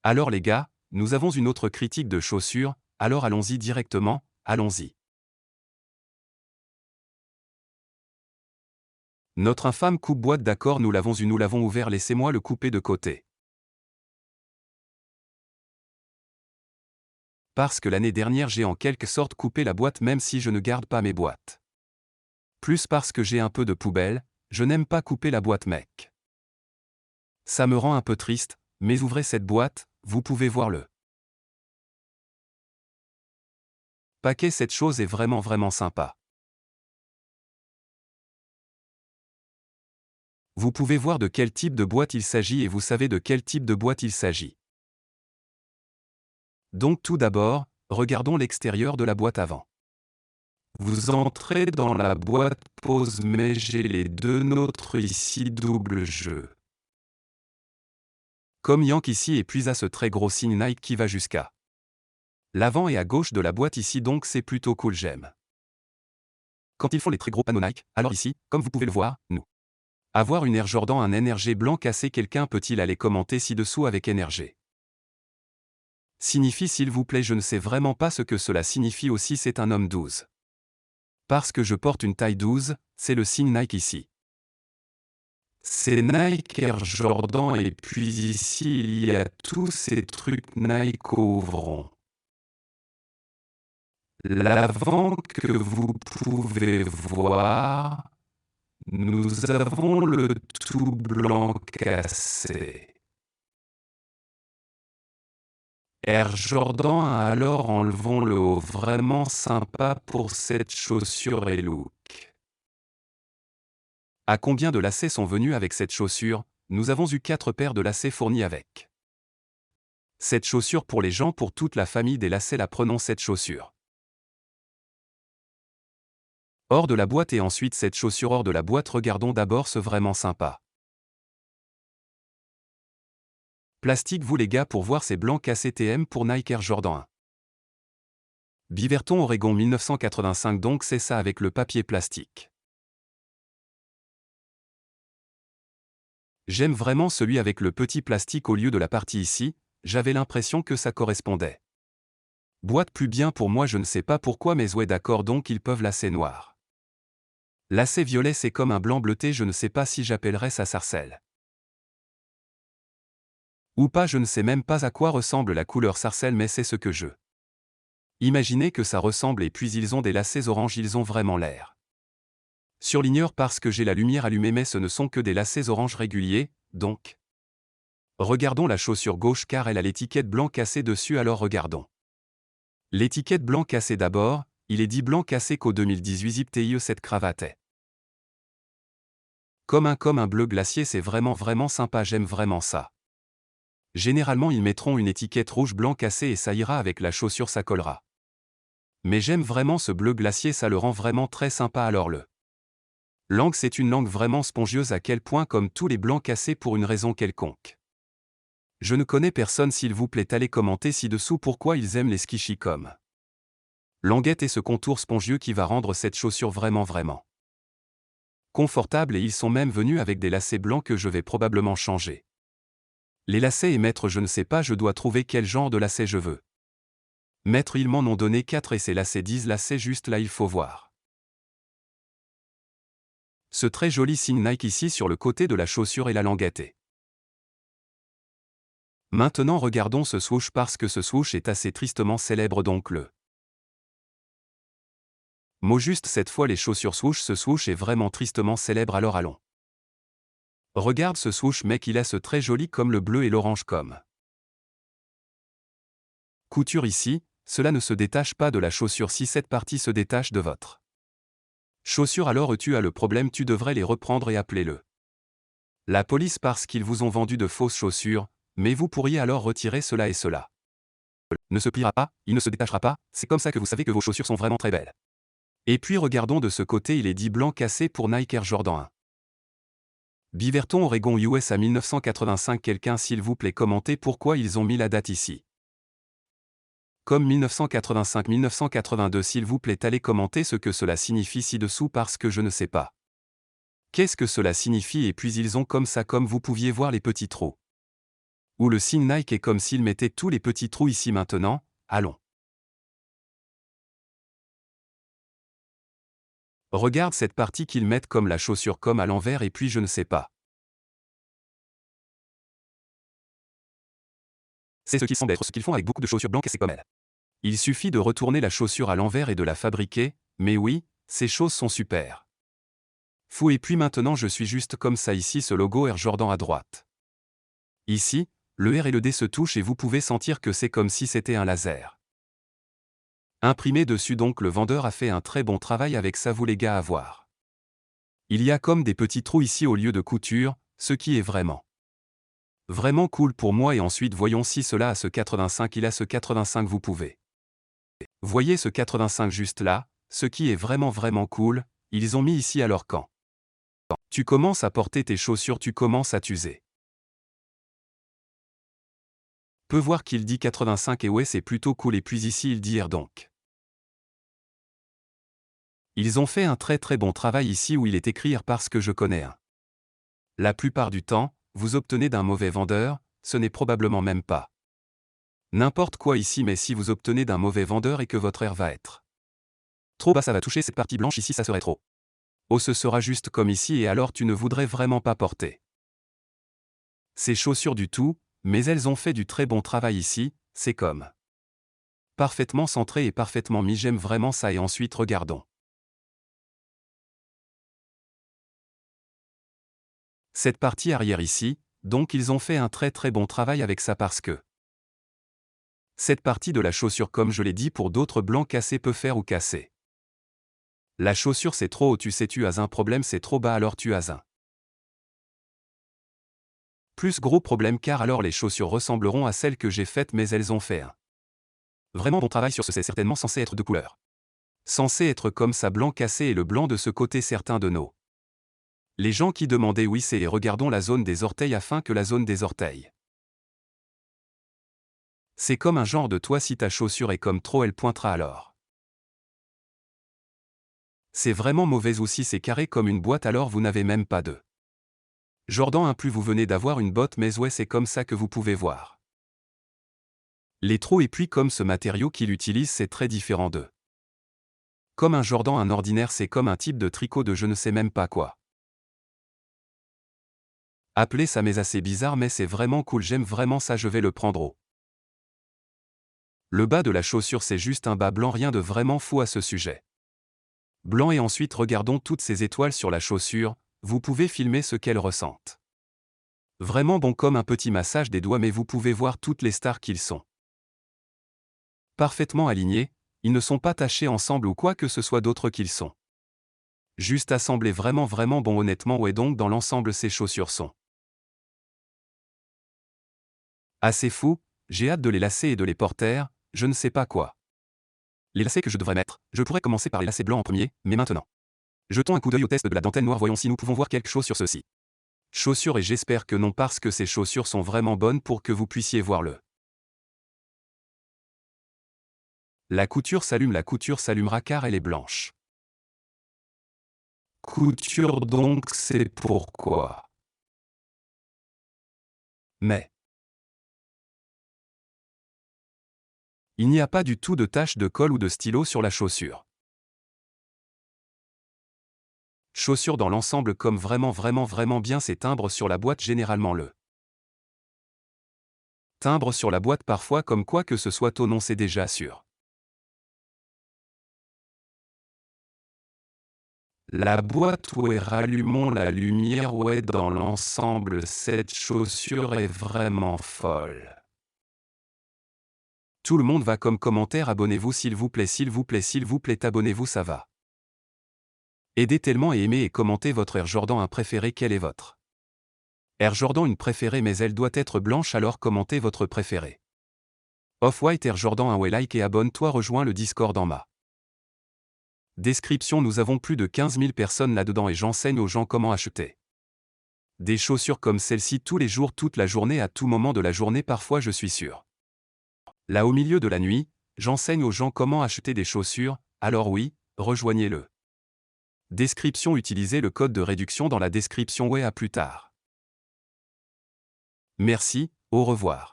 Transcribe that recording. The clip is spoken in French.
Alors les gars, nous avons une autre critique de chaussures, alors allons-y directement, allons-y. Notre infâme coupe-boîte d'accord nous l'avons ouvert laissez-moi le couper de côté. Parce que l'année dernière j'ai en quelque sorte coupé la boîte même si je ne garde pas mes boîtes. Plus parce que j'ai un peu de poubelle, je n'aime pas couper la boîte mec. Ça me rend un peu triste, mais ouvrez cette boîte, vous pouvez voir le paquet, cette chose est vraiment sympa. Vous pouvez voir de quel type de boîte il s'agit et vous savez de quel type de boîte il s'agit. Donc tout d'abord, regardons l'extérieur de la boîte avant. Vous entrez dans la boîte pause mais j'ai les deux nôtres ici double jeu. Comme Yank ici et puis à ce très gros signe Nike qui va jusqu'à l'avant et à gauche de la boîte ici donc c'est plutôt cool j'aime. Quand ils font les très gros panneaux Nike, alors ici, comme vous pouvez le voir, nous. Avoir une Air Jordan un NRG blanc cassé quelqu'un peut-il aller commenter ci-dessous avec NRG signifie s'il vous plaît je ne sais vraiment pas ce que cela signifie aussi c'est un homme 12. Parce que je porte une taille 12, c'est le signe Nike ici. C'est Nike Air Jordan et puis ici il y a tous ces trucs Nike ouvrons. L'avant que vous pouvez voir, nous avons le tout blanc cassé. Air Jordan alors enlevons le haut vraiment sympa pour cette chaussure et look. À combien de lacets sont venus avec cette chaussure? Nous avons eu 4 paires de lacets fournis avec cette chaussure pour les gens pour toute la famille des lacets la prenons cette chaussure. Hors de la boîte et ensuite cette chaussure hors de la boîte regardons d'abord ce vraiment sympa. Plastique vous les gars pour voir ces blancs cassés TM pour Nike Air Jordan 1. Beaverton Oregon 1985 donc c'est ça avec le papier plastique. J'aime vraiment celui avec le petit plastique au lieu de la partie ici, j'avais l'impression que ça correspondait. Boîte plus bien pour moi je ne sais pas pourquoi mais ouais d'accord donc ils peuvent lacets noir. Lacet violet c'est comme un blanc bleuté je ne sais pas si j'appellerais ça sarcelle. Ou pas je ne sais même pas à quoi ressemble la couleur sarcelle mais c'est ce que je. Imaginez que ça ressemble et puis ils ont des lacets orange ils ont vraiment l'air. Surligneur parce que j'ai la lumière allumée mais ce ne sont que des lacets orange réguliers, donc. Regardons la chaussure gauche car elle a l'étiquette blanc cassé dessus alors regardons. L'étiquette blanc cassé d'abord, il est dit blanc cassé qu'au 2018 zip TIE cette cravate est. Comme un bleu glacier c'est vraiment sympa j'aime vraiment ça. Généralement ils mettront une étiquette rouge blanc cassé et ça ira avec la chaussure ça collera. Mais j'aime vraiment ce bleu glacier ça le rend vraiment très sympa alors le. Langue c'est une langue vraiment spongieuse à quel point comme tous les blancs cassés pour une raison quelconque. Je ne connais personne s'il vous plaît allez commenter ci-dessous pourquoi ils aiment les skishis comme. Languette et ce contour spongieux qui va rendre cette chaussure vraiment confortable et ils sont même venus avec des lacets blancs que je vais probablement changer. Les lacets et mettre je ne sais pas je dois trouver quel genre de lacets je veux. Mettre ils m'en ont donné 4 et ces lacets 10 lacets juste là il faut voir. Ce très joli signe Nike ici sur le côté de la chaussure et la languette. Maintenant regardons ce swoosh parce que ce swoosh est assez tristement célèbre donc le. Mot juste cette fois les chaussures swoosh ce swoosh est vraiment tristement célèbre alors allons. Regarde ce swoosh mec il a ce très joli comme le bleu et l'orange comme. Couture ici, cela ne se détache pas de la chaussure si cette partie se détache de votre chaussure alors tu as le problème tu devrais les reprendre et appeler-le. La police parce qu'ils vous ont vendu de fausses chaussures, mais vous pourriez alors retirer cela et cela. Ne se pliera pas, il ne se détachera pas, c'est comme ça que vous savez que vos chaussures sont vraiment très belles. Et puis regardons de ce côté il est dit blanc cassé pour Nike Air Jordan 1. Beaverton Oregon USA 1985 quelqu'un s'il vous plaît commentez pourquoi ils ont mis la date ici. Comme 1985-1982 s'il vous plaît allez commenter ce que cela signifie ci-dessous parce que je ne sais pas. Qu'est-ce que cela signifie et puis ils ont comme ça comme vous pouviez voir les petits trous. Ou le signe Nike est comme s'il mettait tous les petits trous ici maintenant, allons. Regarde cette partie qu'ils mettent comme la chaussure comme à l'envers et puis je ne sais pas. C'est ce qui semble être ce qu'ils font avec beaucoup de chaussures blanches et c'est comme elles. Il suffit de retourner la chaussure à l'envers et de la fabriquer, mais oui, ces choses sont super. Fou et puis maintenant je suis juste comme ça ici ce logo Air Jordan à droite. Ici, le R et le D se touchent et vous pouvez sentir que c'est comme si c'était un laser. Imprimé dessus donc le vendeur a fait un très bon travail avec ça vous les gars à voir. Il y a comme des petits trous ici au lieu de couture, ce qui est vraiment cool pour moi et ensuite voyons si cela a ce 85 il a ce 85 vous pouvez. Voyez ce 85 juste là, ce qui est vraiment cool, ils ont mis ici alors quand tu commences à porter tes chaussures tu commences à t'user. Peut voir qu'il dit 85 et ouais c'est plutôt cool et puis ici il dit R donc. Ils ont fait un très bon travail ici où il est écrit R parce que je connais un. La plupart du temps, vous obtenez d'un mauvais vendeur, ce n'est probablement même pas n'importe quoi ici mais si vous obtenez d'un mauvais vendeur et que votre R va être trop bas ça va toucher cette partie blanche ici ça serait trop haut ce sera juste comme ici et alors tu ne voudrais vraiment pas porter ces chaussures du tout, mais elles ont fait du très bon travail ici, c'est comme parfaitement centré et parfaitement mis j'aime vraiment ça et ensuite regardons. Cette partie arrière ici, donc ils ont fait un très bon travail avec ça parce que cette partie de la chaussure comme je l'ai dit pour d'autres blancs cassés peut faire ou casser. La chaussure c'est trop haut tu sais tu as un problème c'est trop bas alors tu as un plus gros problème car alors les chaussures ressembleront à celles que j'ai faites mais elles ont fait un vraiment bon travail sur ce c'est certainement censé être de couleur. Censé être comme ça blanc cassé et le blanc de ce côté certains de nos. Les gens qui demandaient oui c'est et regardons la zone des orteils afin que la zone des orteils. C'est comme un genre de toit si ta chaussure est comme trop elle pointera alors. C'est vraiment mauvais ou si c'est carré comme une boîte alors vous n'avez même pas de Jordan 1 plus vous venez d'avoir une botte mais ouais c'est comme ça que vous pouvez voir. Les trous et puis comme ce matériau qu'il utilise c'est très différent d'eux. Comme un Jordan un ordinaire c'est comme un type de tricot de je ne sais même pas quoi. Appelez ça mais assez bizarre mais c'est vraiment cool j'aime vraiment ça je vais le prendre au. Le bas de la chaussure c'est juste un bas blanc rien de vraiment fou à ce sujet. Blanc et ensuite regardons toutes ces étoiles sur la chaussure, vous pouvez filmer ce qu'elles ressentent. Vraiment bon comme un petit massage des doigts mais vous pouvez voir toutes les stars qu'ils sont. Parfaitement alignés, ils ne sont pas tachés ensemble ou quoi que ce soit d'autre qu'ils sont. Juste assemblés vraiment bon honnêtement ouais donc dans l'ensemble ces chaussures sont assez fou, j'ai hâte de les lacer et de les porter, je ne sais pas quoi. Les lacets que je devrais mettre, je pourrais commencer par les lacets blancs en premier, mais maintenant. Jetons un coup d'œil au test de la dentelle noire voyons si nous pouvons voir quelque chose sur ceci. Chaussures et j'espère que non parce que ces chaussures sont vraiment bonnes pour que vous puissiez voir le. La couture s'allumera car elle est blanche. Couture donc c'est pourquoi. Mais. Il n'y a pas du tout de tache de colle ou de stylo sur la chaussure. Chaussure dans l'ensemble comme vraiment bien c'est timbre sur la boîte généralement le. Timbre sur la boîte parfois comme quoi que ce soit au nom c'est déjà sûr. La boîte ouais rallumons la lumière ouais dans l'ensemble cette chaussure est vraiment folle. Tout le monde va comme commentaire abonnez-vous s'il vous plaît abonnez-vous ça va. Aidez tellement et aimez et commentez votre Air Jordan 1 préféré quel est votre Air Jordan une préférée mais elle doit être blanche alors commentez votre préféré. Off-White Air Jordan 1 ouais like et abonne-toi rejoins le Discord en ma description nous avons plus de 15 000 personnes là-dedans et j'enseigne aux gens comment acheter des chaussures comme celle-ci tous les jours toute la journée à tout moment de la journée parfois je suis sûr. Là au milieu de la nuit, j'enseigne aux gens comment acheter des chaussures, alors oui, rejoignez-le. Description utilisez le code de réduction dans la description ouais à plus tard. Merci, Au revoir.